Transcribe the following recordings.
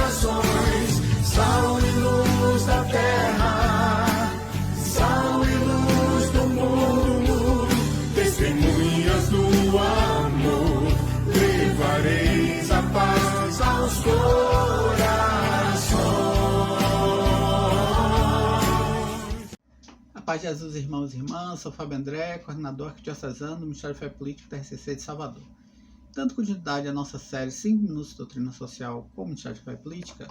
corações, sal e luz da terra, sal e luz do mundo, testemunhas do amor, levareis a paz aos corações. A paz de Jesus, irmãos e irmãs, sou Fábio André, coordenador arquidiocesano do Ministério de Fé Política da RCC de Salvador. Dando continuidade à nossa série 5 minutos de doutrina social com o Ministério de Fé Política,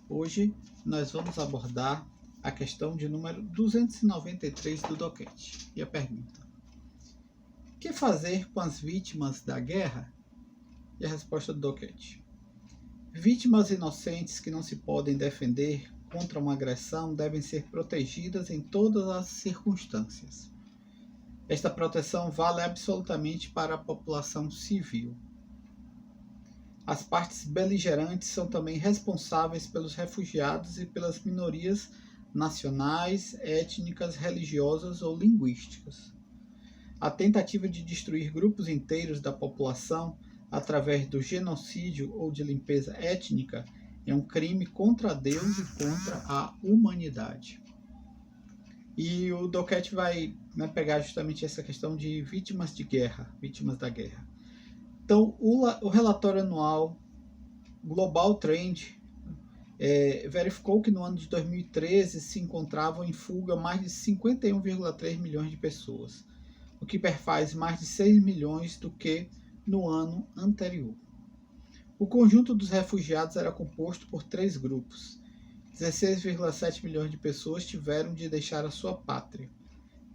hoje nós vamos abordar a questão de número 293 do doquete. E a pergunta: o que fazer com as vítimas da guerra? E a resposta do doquete: vítimas inocentes que não se podem defender contra uma agressão devem ser protegidas em todas as circunstâncias. Esta proteção vale absolutamente para a população civil. As partes beligerantes são também responsáveis pelos refugiados e pelas minorias nacionais, étnicas, religiosas ou linguísticas. A tentativa de destruir grupos inteiros da população através do genocídio ou de limpeza étnica é um crime contra Deus e contra a humanidade. E o doquete vai pegar justamente essa questão de vítimas de guerra, vítimas da guerra. Então, o relatório anual Global Trend verificou que no ano de 2013 se encontravam em fuga mais de 51,3 milhões de pessoas, o que perfaz mais de 6 milhões do que no ano anterior. O conjunto dos refugiados era composto por 3 grupos. 16,7 milhões de pessoas tiveram de deixar a sua pátria.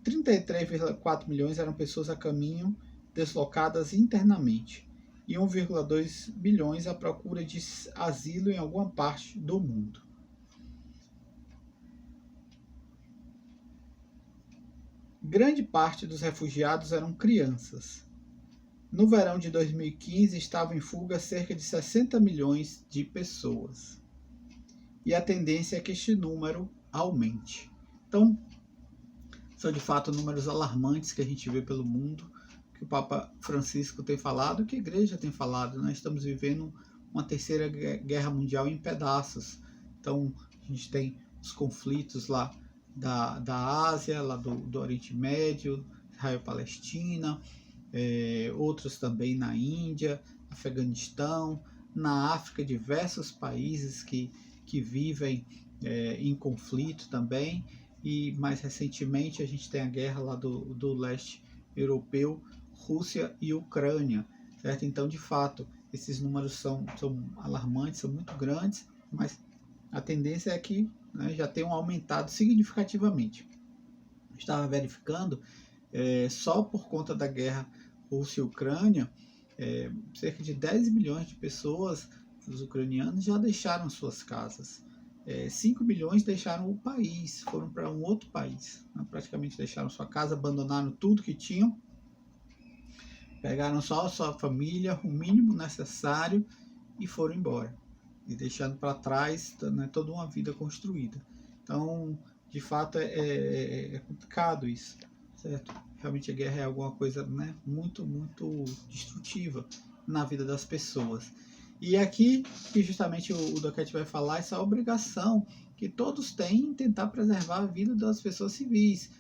33,4 milhões eram pessoas a caminho, deslocadas internamente, e 1,2 milhões à procura de asilo em alguma parte do mundo. Grande parte dos refugiados eram crianças. No verão de 2015 estavam em fuga cerca de 60 milhões de pessoas. E a tendência é que este número aumente. Então, são de fato números alarmantes que a gente vê pelo mundo, que o Papa Francisco tem falado, que a Igreja tem falado. Nós estamos vivendo uma terceira guerra mundial em pedaços. Então, a gente tem os conflitos lá da Ásia, lá do Oriente Médio, Israel-Palestina, outros também na Índia, Afeganistão, na África, diversos países que vivem em conflito também. E mais recentemente a gente tem a guerra lá do leste europeu, Rússia e Ucrânia, certo? Então, de fato, esses números são alarmantes, são muito grandes, mas a tendência é que já tenham aumentado significativamente. Eu estava verificando, só por conta da guerra Rússia e Ucrânia, cerca de 10 milhões de pessoas, os ucranianos, já deixaram suas casas. 5 milhões deixaram o país, foram para um outro país, praticamente deixaram sua casa, abandonaram tudo que tinham, pegaram só a sua família, o mínimo necessário, e foram embora, e deixando para trás toda uma vida construída. Então, de fato, é complicado isso, certo? Realmente a guerra é alguma coisa muito, muito destrutiva na vida das pessoas. E aqui que justamente o doquete vai falar essa obrigação que todos têm em tentar preservar a vida das pessoas civis,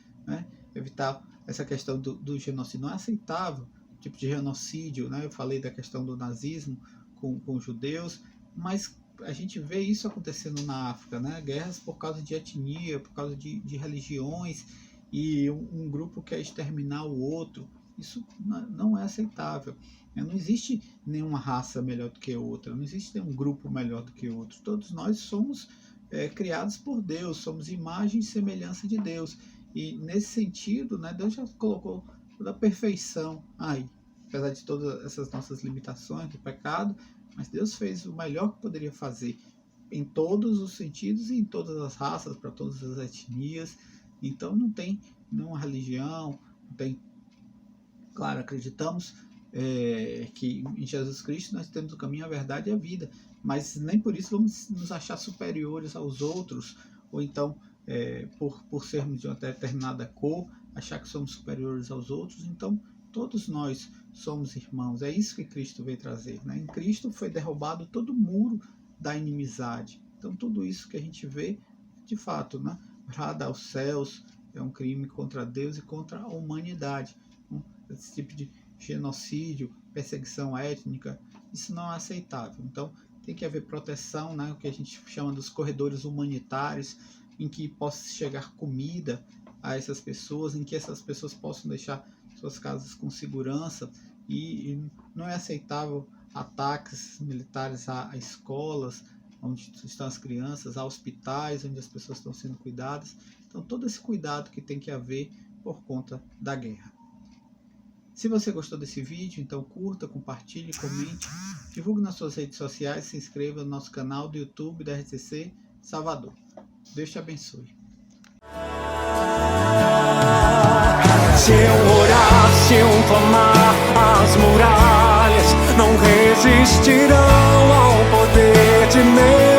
evitar essa questão do genocídio. Não é aceitável o tipo de genocídio, Eu falei da questão do nazismo com os judeus, mas a gente vê isso acontecendo na África, Guerras por causa de etnia, por causa de religiões, e um grupo quer exterminar o outro. Isso não é aceitável. Não existe nenhuma raça melhor do que outra, não existe nenhum grupo melhor do que outro. Todos nós somos criados por Deus, somos imagem e semelhança de Deus. E nesse sentido, Deus já colocou toda a perfeição aí, apesar de todas essas nossas limitações do pecado, mas Deus fez o melhor que poderia fazer em todos os sentidos e em todas as raças, para todas as etnias. Então não tem nenhuma religião, não tem. Claro, acreditamos que em Jesus Cristo nós temos o caminho, a verdade e a vida, mas nem por isso vamos nos achar superiores aos outros, ou então por sermos de uma determinada cor, achar que somos superiores aos outros. Então todos nós somos irmãos, é isso que Cristo veio trazer. Em Cristo foi derrubado todo muro da inimizade. Então, tudo isso que a gente vê, de fato, né? Brada aos céus, é um crime contra Deus e contra a humanidade. Então, esse tipo de genocídio, perseguição étnica, isso não é aceitável. Então, tem que haver proteção, né? O que a gente chama dos corredores humanitários, em que possa chegar comida a essas pessoas, em que essas pessoas possam deixar suas casas com segurança, e não é aceitável ataques militares a escolas onde estão as crianças, a hospitais onde as pessoas estão sendo cuidadas. Então, todo esse cuidado que tem que haver por conta da guerra. Se você gostou desse vídeo, então curta, compartilhe, comente, divulgue nas suas redes sociais, se inscreva no nosso canal do YouTube da RCC Salvador. Deus te abençoe. Se eu orar, se eu clamar, as muralhas não resistirão ao poder de Deus.